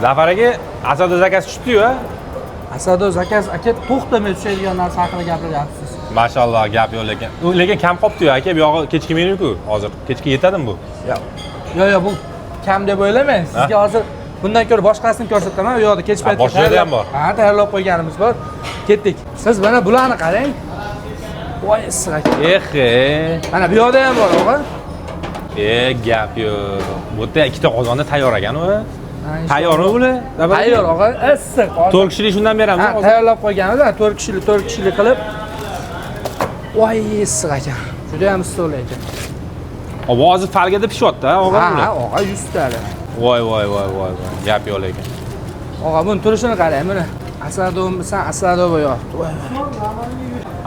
Zafar aka Asado zakaz tushdi-yu. Asado zakaz aka to'xtamay tushadigan narsa haqida gapiryapsiz. Mashalloh, gap yo'q lekin. Lekin kam qolibdi-yu aka, bu yog'i kechki menyu-ku. Hozir kechki yetadimi bu? Yo'q, bu kam deb o'ylamang. Sizga hozir bundan ko'ra boshqasini ko'rsataman. U yoqda kech paytda boshqasi ham bor. Ha, tayyorlab qo'yganimiz bor. Ketdik. Siz mana bularni qarang. Voy issiq aka. Mana bu yoqda ham bor, o'g'a. Gap yo'q. Bu yerda ikkita qozonda tayyor ekan u. Tayyormi bular? Tayyor, o'g'a. Issiq. 4 kishilik shundan beramiz. Ha, tayyorlab qo'yganmiz. 4 kishilik qilib. Voy issiq aka. Juda ham issiq ekan. Ovozi falgada pishyapti, o'g'a. Ha, o'g'a 100 tali. Voy. Gap yo'q lekin. Og'a, buni turishini qarang, mana. Asadomisan, asado bo'yapti.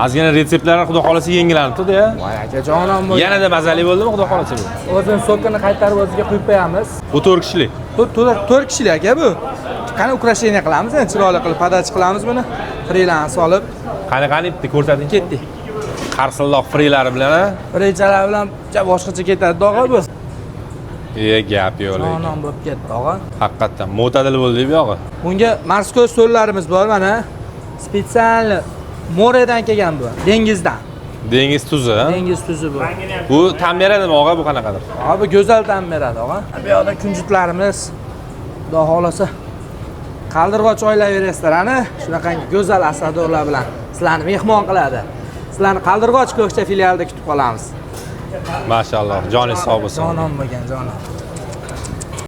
Ozgina retseptlar xudo xolasa yangilanibdi-da. Voy aka, jonon bo'y. Yanada mazali bo'ldimi xudo xolasa bu? O'zini sokini qaytarib o'ziga quyib qo'yamiz. Bu 4 kishilik. 4 kishilik aka bu. Qani ukrasheniya qilamiz, endi chiroyli qilib podachi qilamiz buni. Frilan solib. Qani bitta ko'rsating. Ketdik. Qarsilloq frilari bilan, ha? Frijalar bilan boshqacha ketadi, dog'a bu. Gap yo'q lekin. Jonon bo'lib ketdi, og'a. Haqiqatan mo'tadil bo'ldi bu yog'i. Bunga morskoy so'llarimiz bor mana. Spetsial moredan kelgan bu, dengizdan. Dengiz tuzi, ha? Dengiz tuzi bu. Bu ta'm beradimi, og'a, bu qanaqadir? Bu go'zal ta'm beradi, og'a. Bu yoqda kunjutlarimiz, xudo xolasa qaldirg'och oilaviy restorani shunaqangi go'zal asadolar bilan sizlarni mehmon qiladi. Sizlarni qaldirg'och ko'kcha filialida kutib qolamiz. Mashalloh, joningiz sog' bo'lsin. Jonon bo'lgan, jonon.